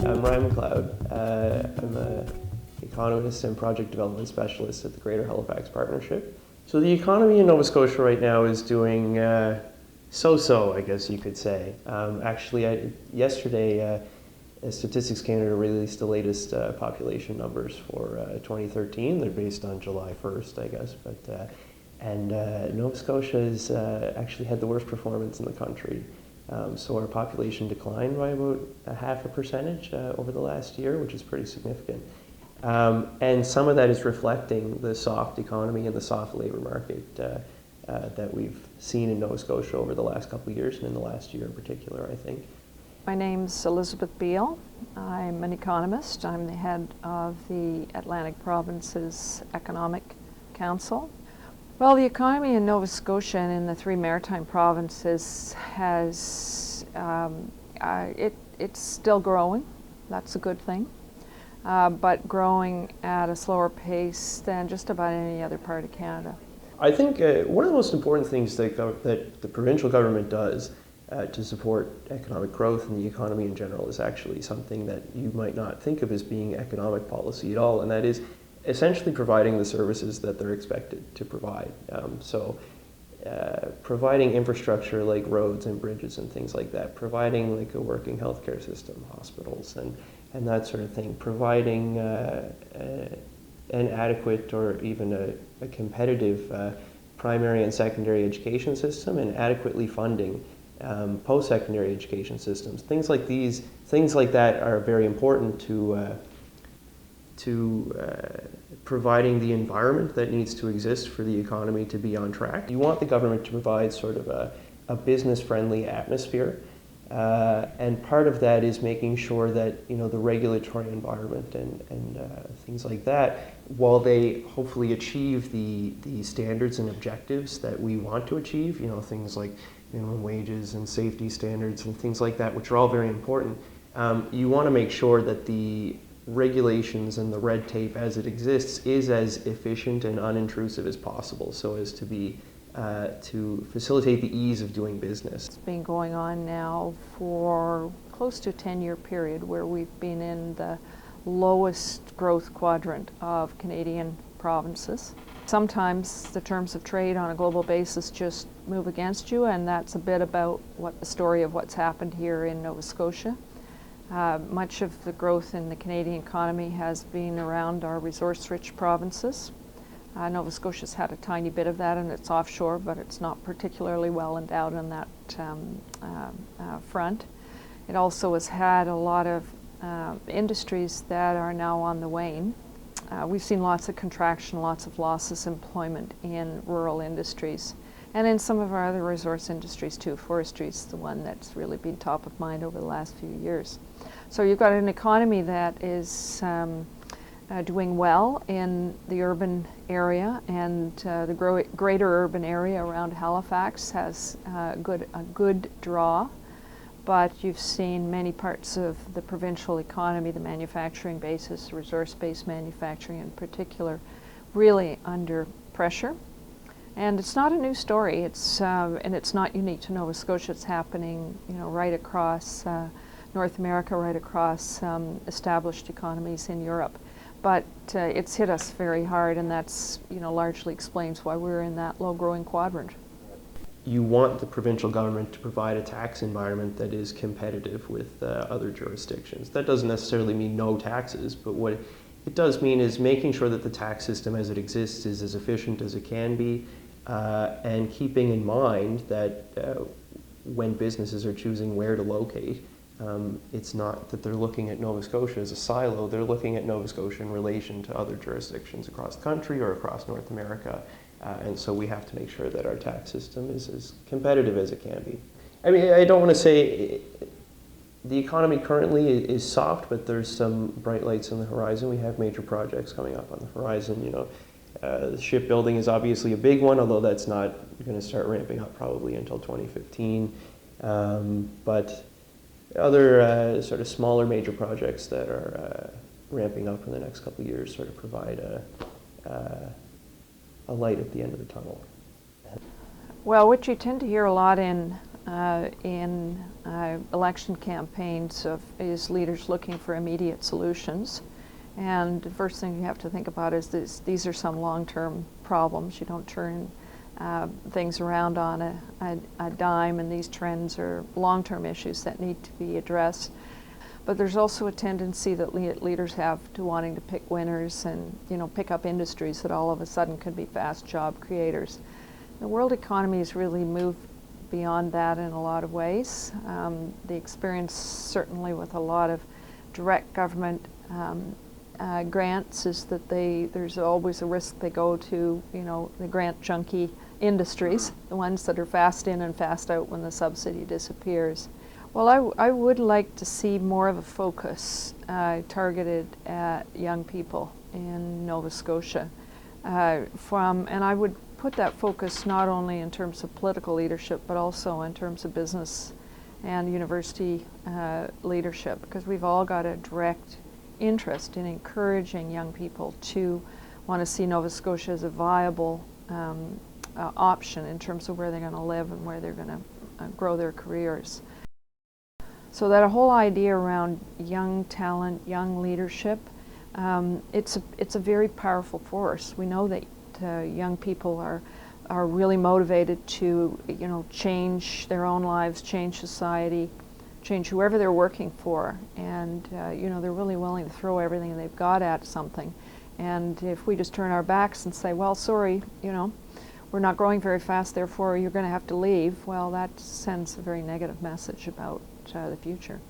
I'm Ryan McLeod. I'm an economist and project development specialist at the Greater Halifax Partnership. So the economy in Nova Scotia right now is doing so-so, I guess you could say. Yesterday, Statistics Canada released the latest population numbers for 2013. They're based on July 1st, I guess. And Nova Scotia has actually had the worst performance in the country. So our population declined by about 0.5% over the last year, which is pretty significant. And some of that is reflecting the soft economy and the soft labor market that we've seen in Nova Scotia over the last couple of years, and in the last year in particular, I think. My name's Elizabeth Beale. I'm an economist. I'm the head of the Atlantic Provinces Economic Council. Well, the economy in Nova Scotia and in the three maritime provinces has, it's still growing. That's a good thing. But growing at a slower pace than just about any other part of Canada. I think one of the most important things that the provincial government does to support economic growth and the economy in general is actually something that you might not think of as being economic policy at all, and that is essentially providing the services that they're expected to provide. Providing infrastructure like roads and bridges and things like that, providing like a working healthcare system, hospitals and that sort of thing, providing an adequate or even a competitive primary and secondary education system, and adequately funding post-secondary education systems. Things like that are very important to providing the environment that needs to exist for the economy to be on track. You want the government to provide sort of a business-friendly atmosphere, and part of that is making sure that the regulatory environment and things like that, while they hopefully achieve the standards and objectives that we want to achieve, things like minimum wages and safety standards and things like that, which are all very important, you want to make sure that the regulations and the red tape as it exists is as efficient and unintrusive as possible, so as to be to facilitate the ease of doing business. It's been going on now for close to a 10-year period where we've been in the lowest growth quadrant of Canadian provinces. Sometimes the terms of trade on a global basis just move against you, and that's a bit about what the story of what's happened here in Nova Scotia. Much of the growth in the Canadian economy has been around our resource-rich provinces. Nova Scotia's had a tiny bit of that, and it's offshore, but it's not particularly well endowed on that front. It also has had a lot of industries that are now on the wane. We've seen lots of contraction, lots of losses of employment in rural industries, and in some of our other resource industries too. Forestry is the one that's really been top of mind over the last few years. So you've got an economy that is doing well in the urban area, and the greater urban area around Halifax has a good draw. But you've seen many parts of the provincial economy, the manufacturing basis, resource-based manufacturing in particular, really under pressure. And it's not a new story. And it's not unique to Nova Scotia. It's happening, right across North America, right across established economies in Europe. But it's hit us very hard, and that's largely explains why we're in that low-growing quadrant. You want the provincial government to provide a tax environment that is competitive with other jurisdictions. That doesn't necessarily mean no taxes, but what it does mean is making sure that the tax system as it exists is as efficient as it can be, and keeping in mind that when businesses are choosing where to locate, it's not that they're looking at Nova Scotia as a silo, they're looking at Nova Scotia in relation to other jurisdictions across the country or across North America. And so we have to make sure that our tax system is as competitive as it can be. I mean, I don't want to say the economy currently is soft, but there's some bright lights on the horizon. We have major projects coming up on the horizon. The shipbuilding is obviously a big one, although that's not going to start ramping up probably until 2015. But other sort of smaller major projects that are ramping up in the next couple of years sort of provide a light at the end of the tunnel. Well, what you tend to hear a lot in in election campaigns is leaders looking for immediate solutions. And the first thing you have to think about is these are some long-term problems. You don't turn things around on a dime, and these trends are long-term issues that need to be addressed. But there's also a tendency that leaders have to wanting to pick winners and pick up industries that all of a sudden could be fast job creators. The world economy has really moved beyond that in a lot of ways. The experience certainly with a lot of direct government grants is that there's always a risk they go to the grant junkie industries, the ones that are fast in and fast out when the subsidy disappears. Well, I would like to see more of a focus targeted at young people in Nova Scotia. And I would put that focus not only in terms of political leadership, but also in terms of business and university leadership, because we've all got a direct interest in encouraging young people to want to see Nova Scotia as a viable option in terms of where they're going to live and where they're going to grow their careers. So that whole idea around young talent, young leadership, it's a very powerful force. We know that young people are really motivated to change their own lives, change society, change whoever they're working for, and they're really willing to throw everything they've got at something. And if we just turn our backs and say, well, sorry, we're not growing very fast, therefore you're going to have to leave, well, that sends a very negative message about the future.